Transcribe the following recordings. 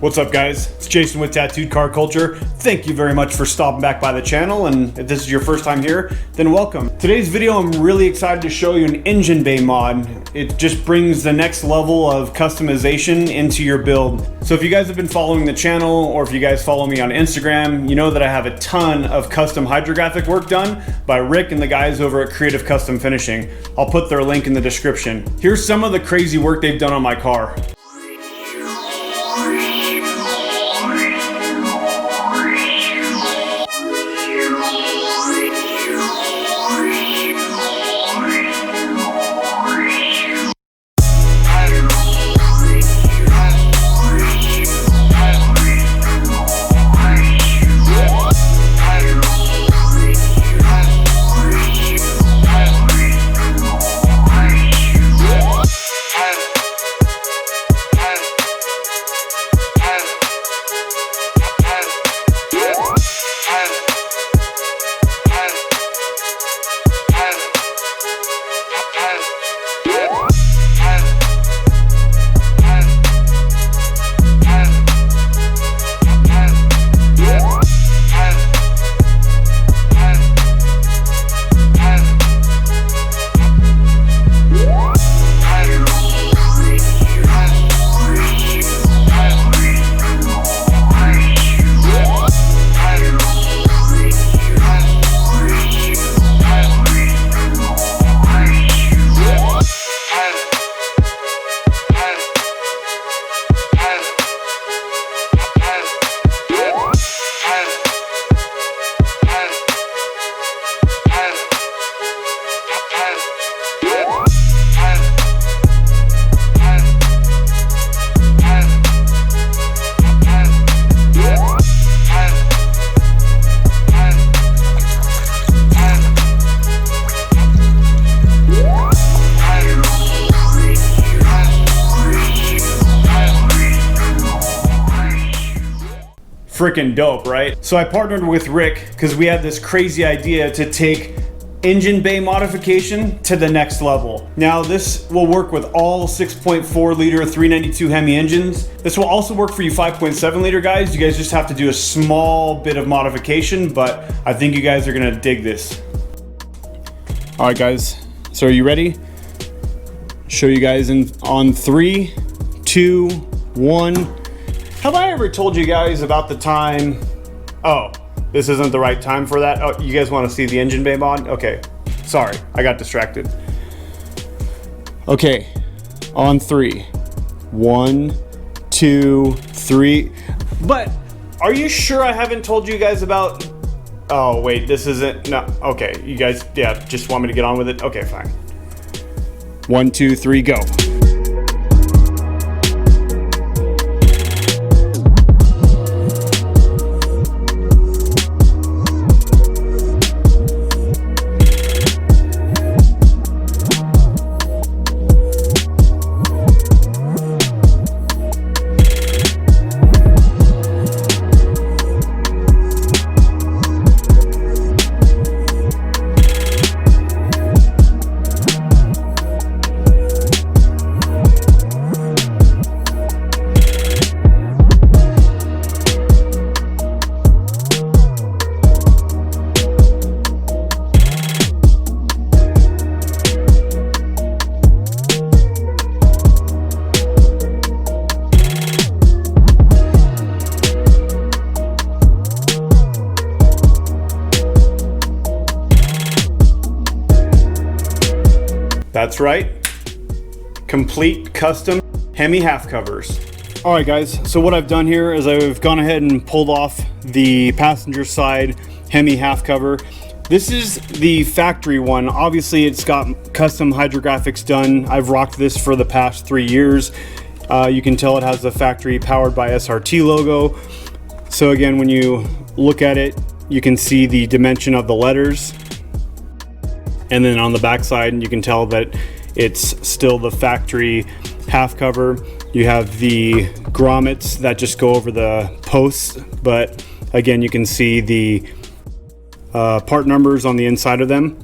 What's up, guys? It's Jason with Tattooed Car Culture. Thank you very much for stopping back by the channel, and if this is your first time here, then welcome. Today's video, I'm really excited to show you an engine bay mod. It just brings the next level of customization into your build. So if you guys have been following the channel, or if you guys follow me on Instagram, you know that I have a ton of custom hydrographic work done by Rick and the guys over at Creative Custom Finishing. I'll put their link in the description. Here's some of the crazy work they've done on my car. Freaking dope, right? So I partnered with Rick because we had this crazy idea to take engine bay modification to the next level. Now this will work with all 6.4 liter 392 HEMI engines. This will also work for you 5.7 liter guys. You guys just have to do a small bit of modification, but I think you guys are gonna dig this. All right, guys, so are you ready? Show you guys on 3, 2, 1. Have I ever told you guys about the time? Oh, this isn't the right time for that. Oh, you guys want to see the engine bay mod? Okay, sorry, I got distracted. Okay, on 3, 1, 2, 3. But are you sure I haven't told you guys about? Oh wait, this isn't. No. Okay, you guys, yeah, just want me to get on with it. Okay, fine. 1, 2, 3, go. That's right, complete custom HEMI half covers. All right guys, so what I've done here is I've gone ahead and pulled off the passenger side HEMI half cover. This is the factory one. Obviously it's got custom hydrographics done. I've rocked this for the past 3 years. You can tell it has the factory powered by SRT logo. So again, when you look at it, you can see the dimension of the letters. And then on the back side, you can tell that it's still the factory half cover. You have the grommets that just go over the posts, but again, you can see the part numbers on the inside of them.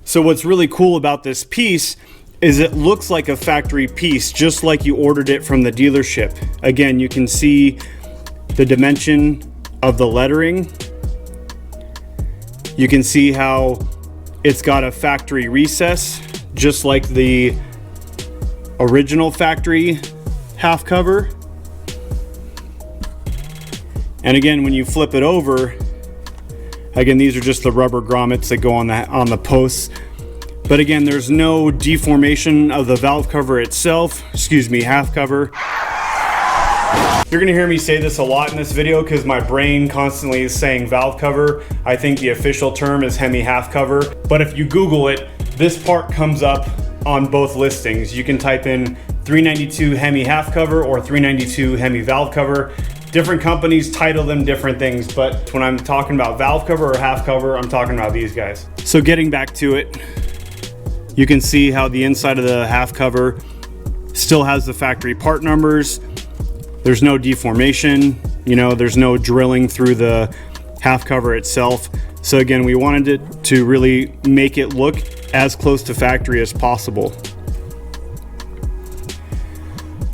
So what's really cool about this piece is it looks like a factory piece, just like you ordered it from the dealership. Again, you can see the dimension of the lettering. You can see how it's got a factory recess, just like the original factory half cover. And again, when you flip it over, again, these are just the rubber grommets that go on the posts. But again, there's no deformation of the valve cover itself, half cover. You're gonna hear me say this a lot in this video because my brain constantly is saying valve cover. I think the official term is HEMI half cover. But if you Google it, this part comes up on both listings. You can type in 392 HEMI half cover or 392 HEMI valve cover. Different companies title them different things, but when I'm talking about valve cover or half cover, I'm talking about these guys. So getting back to it, you can see how the inside of the half cover still has the factory part numbers. There's no deformation, there's no drilling through the half cover itself. So again, we wanted it to really make it look as close to factory as possible.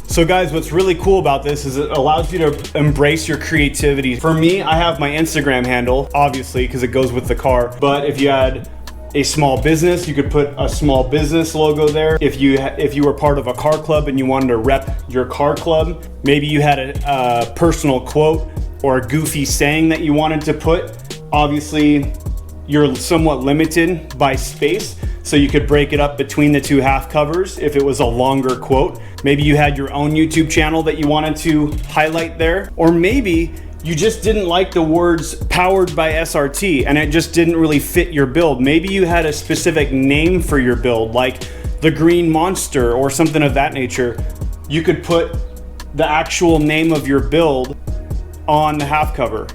So guys, what's really cool about this is it allows you to embrace your creativity. For me, I have my Instagram handle, obviously, because it goes with the car. But if you had a small business, you could put a small business logo there. If you were part of a car club and you wanted to rep your car club, maybe you had a personal quote or a goofy saying that you wanted to put. Obviously, you're somewhat limited by space, so you could break it up between the two half covers if it was a longer quote. Maybe you had your own YouTube channel that you wanted to highlight there, or maybe you just didn't like the words powered by SRT and it just didn't really fit your build. Maybe you had a specific name for your build, like the Green Monster or something of that nature. You could put the actual name of your build on the half cover.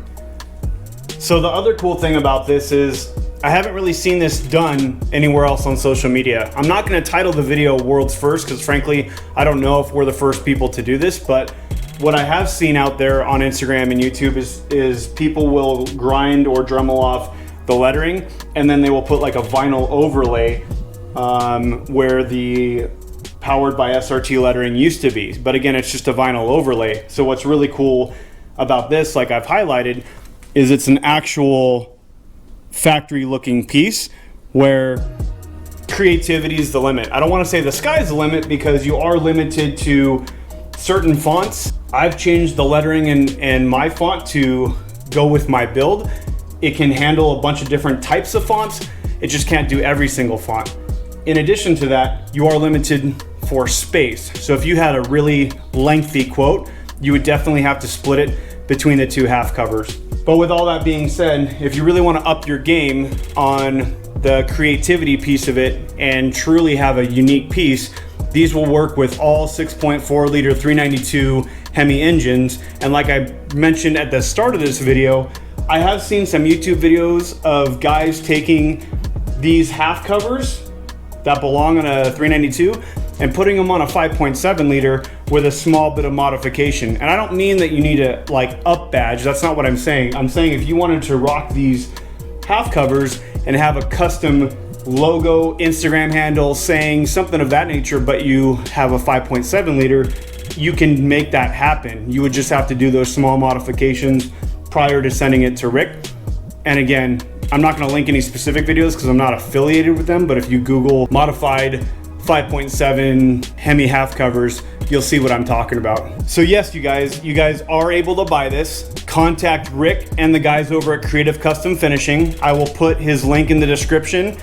So the other cool thing about this is I haven't really seen this done anywhere else on social media. I'm not gonna title the video World's First because frankly, I don't know if we're the first people to do this, but what I have seen out there on Instagram and YouTube is people will grind or Dremel off the lettering and then they will put like a vinyl overlay where the powered by SRT lettering used to be. But again, it's just a vinyl overlay. So what's really cool about this, like I've highlighted, is it's an actual factory looking piece where creativity is the limit. I don't want to say the sky's the limit because you are limited to certain fonts. I've changed the lettering in my font to go with my build. It can handle a bunch of different types of fonts. It just can't do every single font. In addition to that, you are limited for space. So if you had a really lengthy quote, you would definitely have to split it between the two half covers. But with all that being said, if you really want to up your game on the creativity piece of it and truly have a unique piece, these will work with all 6.4 liter 392 HEMI engines. And like I mentioned at the start of this video, I have seen some YouTube videos of guys taking these half covers that belong on a 392 and putting them on a 5.7 liter with a small bit of modification. And I don't mean that you need to like up badge, that's not what I'm saying. I'm saying if you wanted to rock these half covers and have a custom logo, Instagram handle, saying something of that nature, but you have a 5.7 liter, you can make that happen. You would just have to do those small modifications prior to sending it to Rick. And again, I'm not gonna link any specific videos because I'm not affiliated with them, but if you Google modified 5.7 HEMI half covers, you'll see what I'm talking about. So yes, you guys are able to buy this. Contact Rick and the guys over at Creative Custom Finishing. I will put his link in the description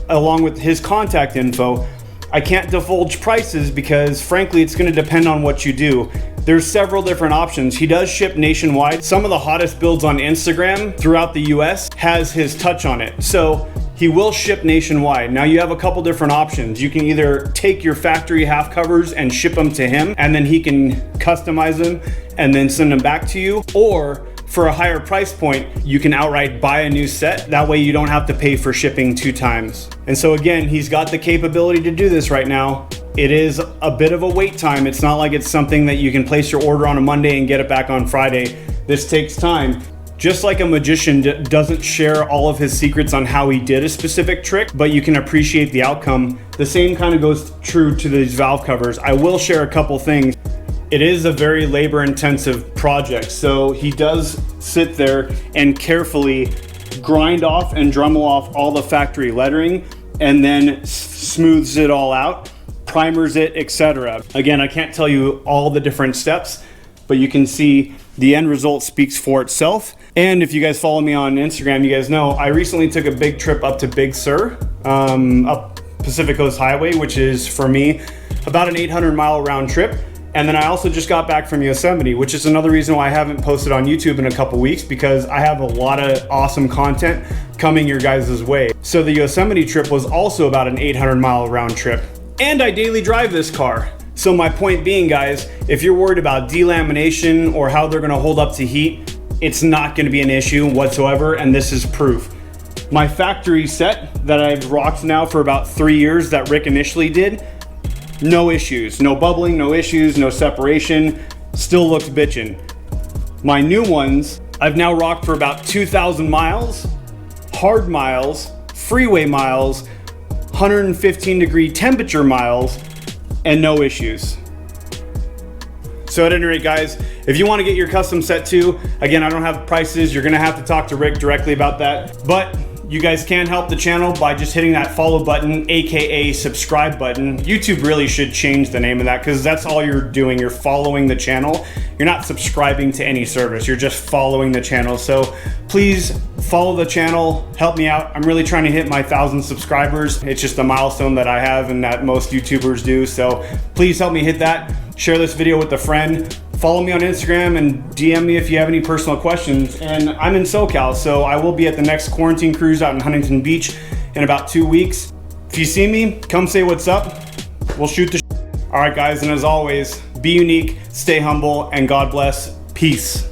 along with his contact info. I can't divulge prices because frankly, it's gonna depend on what you do. There's several different options. He does ship nationwide. Some of the hottest builds on Instagram throughout the US has his touch on it. So he will ship nationwide. Now you have a couple different options. You can either take your factory half covers and ship them to him and then he can customize them and then send them back to you, or for a higher price point, you can outright buy a new set. That way you don't have to pay for shipping 2 times. And so again, he's got the capability to do this right now. It is a bit of a wait time. It's not like it's something that you can place your order on a Monday and get it back on Friday. This takes time. Just like a magician doesn't share all of his secrets on how he did a specific trick, but you can appreciate the outcome, the same kind of goes true to these valve covers. I will share a couple things. It is a very labor intensive project, so he does sit there and carefully grind off and Dremel off all the factory lettering and then smooths it all out, primers it, etc. Again, I can't tell you all the different steps, but you can see the end result speaks for itself. And if you guys follow me on Instagram, you guys know I recently took a big trip up to Big Sur, up Pacific Coast Highway, which is for me about an 800-mile round trip. And then I also just got back from Yosemite, which is another reason why I haven't posted on YouTube in a couple weeks, because I have a lot of awesome content coming your guys' way. So the Yosemite trip was also about an 800-mile round trip. And I daily drive this car. So my point being, guys, if you're worried about delamination or how they're gonna hold up to heat, it's not gonna be an issue whatsoever, and this is proof. My factory set that I've rocked now for about 3 years that Rick initially did, no issues, no bubbling, no issues, no separation, still looks bitchin'. My new ones, I've now rocked for about 2,000 miles, hard miles, freeway miles, 115-degree temperature miles, and no issues. So at any rate, guys, if you want to get your custom set too, again, I don't have prices. You're gonna have to talk to Rick directly about that. But you guys can help the channel by just hitting that follow button, AKA subscribe button. YouTube really should change the name of that, because that's all you're doing. You're following the channel. You're not subscribing to any service. You're just following the channel. So please follow the channel, help me out. I'm really trying to hit my 1,000 subscribers. It's just a milestone that I have and that most YouTubers do. So please help me hit that. Share this video with a friend. Follow me on Instagram and DM me if you have any personal questions. And I'm in SoCal, so I will be at the next quarantine cruise out in Huntington Beach in about 2 weeks. If you see me, come say what's up. We'll shoot the All right, guys, and as always, be unique, stay humble, and God bless. Peace.